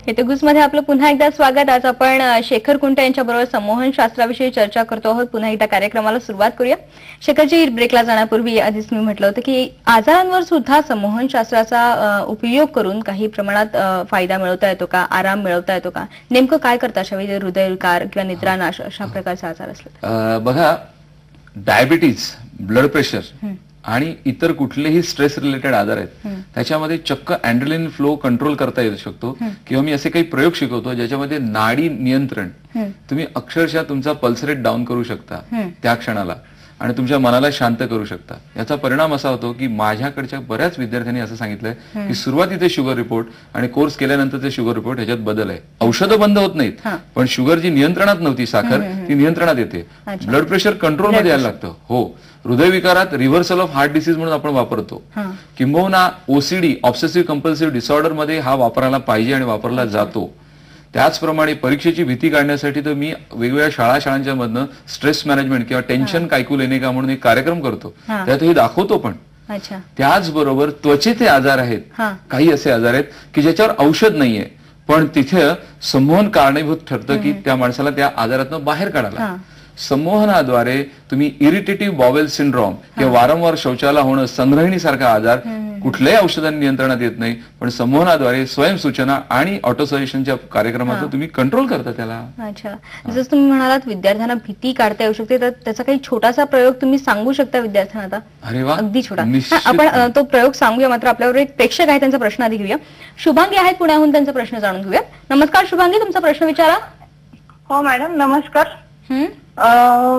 हेतुगुजमध्ये आपलं पुन्हा एकदा स्वागत। आज आपण शेखर कुंटे यांच्याबरोबर संमोहन शास्त्राविषयी चर्चा करतो आहोत। पुन्हा एकदा कार्यक्रमाला सुरुवात करूया। शेखरजी, ब्रेकला जाण्यापूर्वी आधीच मी म्हटलं होतं की आजारांवर सुद्धा संमोहन शास्त्राचा उपयोग करून काही प्रमाणात फायदा मिळवता येतो का, आराम मिळवता येतो का? नेमकं काय करता अशा वेळी हृदयविकार किंवा निद्रानाश अशा प्रकारचे आजार असले? बघा, डायबिटीज, ब्लड प्रेशर आणि इतर कुठलेही स्ट्रेस रिलेटेड आजार आहेत त्याच्यामध्ये चक्क ॲड्रेनालिन फ्लो कंट्रोल करता येऊ शकतो। किंवा मी असे काही प्रयोग शिकवतो ज्याच्यामध्ये नाडी नियंत्रण, तुम्ही अक्षरशः तुमचा पल्स रेट डाऊन करू शकता त्या क्षणाला आणि तुमच्या मनाला शांत करू शकता। याचा परिणाम असा होतो की माझ्याकडच्या बऱ्याच विद्यार्थ्यांनी असं सांगितलंय की सुरुवातीचे शुगर रिपोर्ट आणि कोर्स केल्यानंतरचे शुगर रिपोर्ट ह्याच्यात बदल आहे। औषधं बंद होत नाहीत, पण शुगर जी नियंत्रणात नव्हती, साखर, ती नियंत्रणात येते। ब्लड प्रेशर कंट्रोलमध्ये यायला लागतं। हो, हृदयविकारात रिव्हर्सल ऑफ हार्ट डिसीज म्हणून आपण वापरतो। किंबहुना ओसीडी, ऑब्सेसिव्ह कंपल्सिव्ह डिसऑर्डर मध्ये हा वापरायला पाहिजे आणि वापरला जातो। त्याचप्रमाणे परीक्षेची भीती काढण्यासाठी तर मी वेगवेगळ्या शाळांच्या मधनं स्ट्रेस मॅनेजमेंट किंवा टेन्शन कायकू लेणे का म्हणून एक कार्यक्रम करतो, त्यात हे दाखवतो पण। त्याचबरोबर त्वचेचे आजार आहेत, काही असे आजार आहेत की ज्याच्यावर औषध नाहीये, पण तिथे संमोहन कारणीभूत ठरतं की त्या माणसाला त्या आजारातून बाहेर काढायला। संमोहनाद्वारे तुम्ही इरिटेटिव्ह बॉवेल सिंड्रोम किंवा वारंवार शौचाला होणं, संग्रहिणीसारखा आजार कुठल्याही औषधांनी नियंत्रणात येत नाही, पण संमोहनाद्वारे स्वयंसूचना आणि ऑटो सजेशनच्या कार्यक्रमातून तुम्ही कंट्रोल करता त्याला। अच्छा, जसं तुम्ही म्हणालात विद्यार्थ्यांना भीती काढता येऊ शकते, तर त्याचा काही छोटासा प्रयोग तुम्ही सांगू शकता विद्यार्थ्यांना? आता अरे वा, अगदी छोटा आपण तो प्रयोग सांगूया। मात्र आपल्यावर एक प्रेक्षक आहे, त्यांचा प्रश्न आधी घेऊया। शुभांगी आहेत पुण्याहून, त्यांचा प्रश्न जाणून घेऊया। नमस्कार शुभांगी, तुमचा प्रश्न विचारा। हो मॅडम, नमस्कार।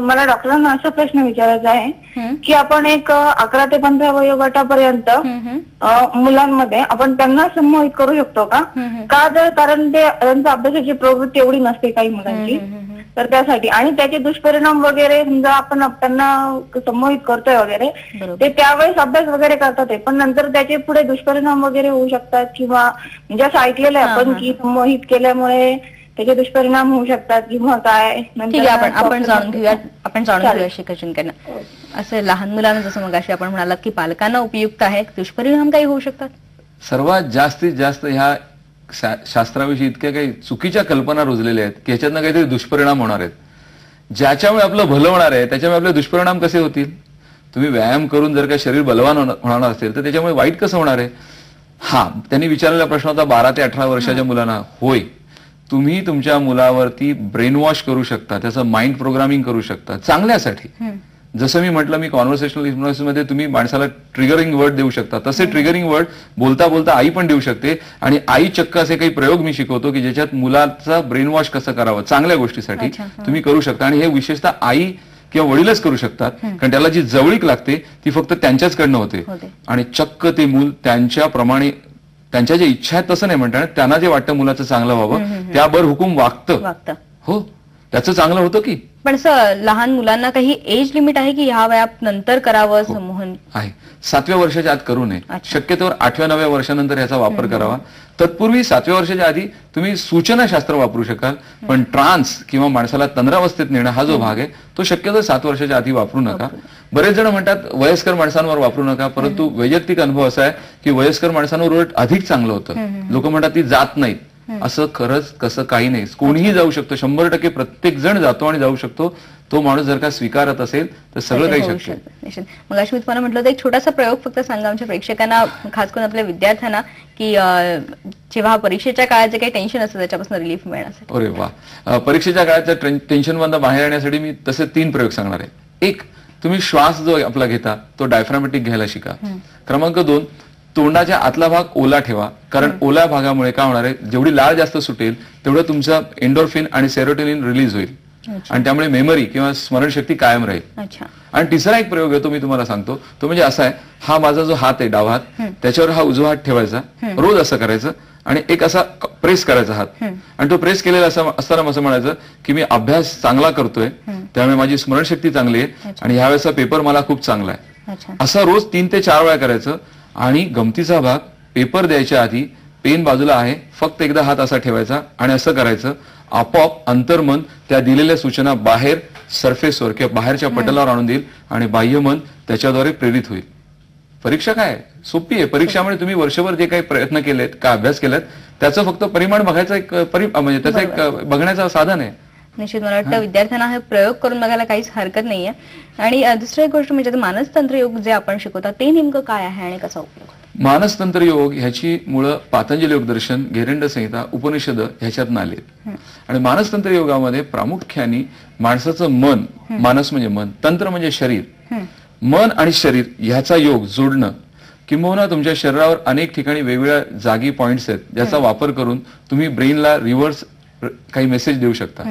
मला डॉक्टरांना असा प्रश्न विचारायचा आहे की आपण एक 11 ते 15 वयोगटापर्यंत मुलांमध्ये आपण त्यांना संमोहित करू शकतो का? कारण ते त्यांच्या अभ्यासाची प्रवृत्ती एवढी नसते काही मुलांची, तर त्यासाठी आणि त्याचे दुष्परिणाम वगैरे, समजा आपण त्यांना संमोहित करतोय वगैरे, ते त्यावेळेस अभ्यास वगैरे करतात, पण नंतर त्याचे पुढे दुष्परिणाम वगैरे होऊ शकतात, किंवा म्हणजे असं ऐकलेलं आहे आपण की संमोहित केल्यामुळे त्याचे दुष्परिणाम होऊ शकतात किंवा काय? ठीक आहे, आपण जाणून घेऊया शेखरजींकडनं। असं लहान मुलांना जसं मगाशी आपण म्हणालात की पालकांना उपयुक्त आहे, दुष्परिणाम काही होऊ शकतात? सर्वात जास्तीत जास्त ह्या शास्त्राविषयी इतक्या काही चुकीच्या कल्पना रुजलेल्या आहेत की ह्याच्यातनं काहीतरी दुष्परिणाम होणार आहेत। ज्याच्यामुळे आपलं भलं होणार आहे त्याच्यामुळे आपले दुष्परिणाम कसे होतील? तुम्ही व्यायाम करून जर का शरीर बलवान होणार असेल तर त्याच्यामुळे वाईट कसं होणार आहे? त्यांनी विचारलेला प्रश्न होता 12 ते 18 वर्षाच्या मुलांना। होय, तुम्ही तुमच्या मुलावरती ब्रेन वॉश करू शकता, त्याचं माइंड प्रोग्रामिंग करू शकता चांगल्यासाठी। जसं मी म्हटलं, मी कॉन्व्हर्सेशनल हिप्नोसिसमध्ये तुम्ही माणसाला ट्रिगरिंग वर्ड देऊ शकता, तसे ट्रिगरिंग वर्ड बोलता बोलता आई पण देऊ शकते। आणि आई चक्क असे काही प्रयोग मी शिकवतो की ज्याच्यात मुलाचा ब्रेन वॉश कसं करावं चांगल्या गोष्टीसाठी तुम्ही करू शकता। आणि हे विशेषतः आई किंवा वडीलच करू शकतात, कारण त्याला जी जवळीक लागते ती फक्त त्यांच्याचकडनं होते। आणि चक्क ते मूल त्यांच्याप्रमाणे, त्यांच्या जे इच्छा आहेत तसं नाही म्हणतात, त्यांना जे वाटतं मुलाचं चांगलं व्हावं त्यावर हुकूम वागतं। हो, त्याचं चांगलं होतं की। पण लहान मुलांना काही एज लिमिट आहे की ह्या वयात नंतर करावं संमोहन? आहे, 7व्या वर्षाच्या आत करू नये, शक्यतोवर 8व्या-9व्या वर्षानंतर याचा वापर करावा। तत्पूर्वी 7व्या वर्षाच्या आधी तुम्ही सूचनाशास्त्र वापरू शकाल, पण ट्रान्स किंवा माणसाला तंद्रावस्थेत नेणं हा जो भाग आहे तो शक्यतो 7 वर्षाच्या आधी वापरू नका। बरेच जण म्हणतात वयस्कर माणसांवर वापरू नका, परंतु वैयक्तिक अनुभव असा आहे की वयस्कर माणसांवर उलट अधिक चांगलं होतं। लोक म्हणतात ती जात नाहीत, असं खरंच कसं काही नाही, कोणीही जाऊ शकतो, 100% प्रत्येक जण जातो आणि जाऊ शकतो। तो माणूस जर का स्वीकारत असेल तर सगळं काही शक्य आहे। मग अशी मी तुम्हाला म्हटलं होतं एक छोटासा प्रयोग फक्त सांगा आमच्या प्रेक्षकांना, खास करून आपल्या विद्यार्थ्यांना, की जेव्हा परीक्षेच्या काळात जे काही टेन्शन असतं त्याच्यापासून रिलीफ मिळण्यासाठी। अरे वा, परीक्षेच्या काळाच्या टेन्शन मधून बाहेर येण्यासाठी मी तसे 3 प्रयोग सांगणार आहे। एक, तुम्ही श्वास जो आपला घेता तो डायफ्रामॅटिक घ्यायला शिका। क्रमांक 2, तोंडाच्या आतला भाग ओला ठेवा, कारण ओल्या भागामुळे काय होणार आहे, जेवढी लाळ जास्त सुटेल तेवढं तुमचं एंडोर्फिन आणि सेरोटोनिन रिलीज होईल आणि त्यामुळे मेमरी किंवा स्मरणशक्ती कायम राहील। आणि तिसरा एक प्रयोग आहे तो मी तुम्हाला सांगतो, तो म्हणजे असा आहे, हा माझा जो हात आहे डावा हात, त्याच्यावर हा उजवा हात ठेवायचा, रोज असं करायचं आणि एक असा प्रेस करायचा हात, आणि तो प्रेस केलेला असताना असं म्हणायचं की मी अभ्यास चांगला करतोय, त्यामुळे माझी स्मरणशक्ती चांगली आहे आणि ह्यावेळेचा पेपर मला खूप चांगला आहे। असं रोज 3 ते 4 वेळा करायचं। आणि गमतीचा भाग, पेपर द्यायच्या आधी पेन बाजूला आहे, फक्त एकदा हात असा ठेवायचा आणि असं करायचं, आपोआप अंतर्मन त्या दिलेल्या सूचना बाहेर सरफेसवर किंवा बाहेरच्या पटलावर आणून देईल आणि बाह्यमन त्याच्याद्वारे प्रेरित होईल। परीक्षा काय सोपी आहे, परीक्षामुळे तुम्ही वर्षभर जे काही प्रयत्न केलेत का अभ्यास केलात त्याचं फक्त परिमाण बघायचं एक म्हणजे त्याचं एक बघण्याचं साधन आहे. निश्चित मला वाटतं विद्यार्थ्यांना हे प्रयोग करून बघायला काहीच हरकत नाहीये. आणि दुसरी एक गोष्ट म्हणजे मानसतंत्र योग जे आपण शिकवता ते नेमकं काय आहे आणि कसा उपयोग? मानसतंत्र योग ह्याची मुळं पातंजली योगदर्शन, घेरंड संहिता, उपनिषद ह्याच्यातून आले. आणि मानसतंत्र योगामध्ये प्रामुख्याने माणसाचं मन, मानस म्हणजे मन, तंत्र म्हणजे शरीर, मन आणि शरीर ह्याचा योग जोडणं, किंबहुना तुमच्या शरीरावर अनेक ठिकाणी वेगवेगळ्या जागी पॉइंट्स आहेत ज्याचा वापर करून तुम्ही ब्रेनला रिव्हर्स काही मेसेज देऊ शकता.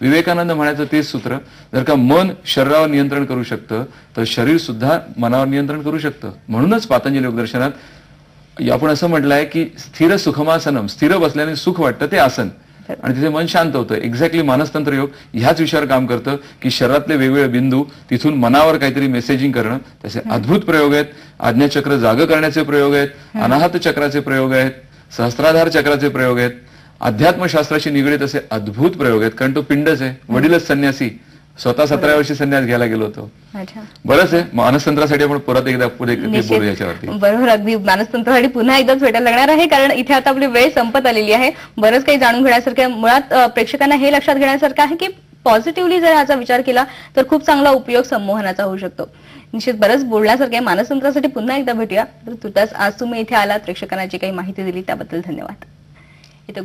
विवेकानंद म्हणायचं तेच सूत्र, जर का मन शरीरावर नियंत्रण करू शकतं तर शरीर सुद्धा मनावर नियंत्रण करू शकतं. म्हणूनच पातंजली योगदर्शनात आपण असं म्हटलंय की स्थिर सुखमासनम, स्थिर बसल्याने सुख वाटतं ते आसन आणि तिथे मन शांत होतं. एक्झॅक्टली मानसतंत्र योग ह्याच विषयावर काम करतं की शरीरातले वेगवेगळे बिंदू तिथून मनावर काहीतरी मेसेजिंग करणं. त्याचे अद्भुत प्रयोग आहेत. आज्ञाचक्र जाग करण्याचे प्रयोग आहेत, अनाहत चक्राचे प्रयोग आहेत, सहस्त्राधार चक्राचे प्रयोग आहेत, अध्यात्मशास्त्राशी निगडीत असे अद्भुत प्रयोग आहेत. कारण तो पिंडच आहे. वडीलच संन्यासी, स्वतः 17 वर्षी संन्यास घ्यायला गेलो होतो. बरंच आहे. मानसतंत्रासाठी आपण परत एकदा पुढे बोलू याच्यावरती. बरोबर, अगदी मानसतंत्रासाठी पुन्हा एकदाच भेटायला लागणार आहे कारण इथे आता आपली वेळ संपत आलेली आहे. बरंच काही जाणून घेण्यासारखं, मुळात प्रेक्षकांना हे लक्षात घेण्यासारखं आहे की पॉझिटिव्हली जर ह्याचा विचार केला तर खूप चांगला उपयोग संमोहनाचा होऊ शकतो. निश्चित बरंच बोलण्यासारखं आहे. मानसतंत्रासाठी पुन्हा एकदा भेटूया. तर तुर्तास आज तुम्ही इथे आलात, प्रेक्षकांना जी काही माहिती दिली त्याबद्दल धन्यवाद. इथे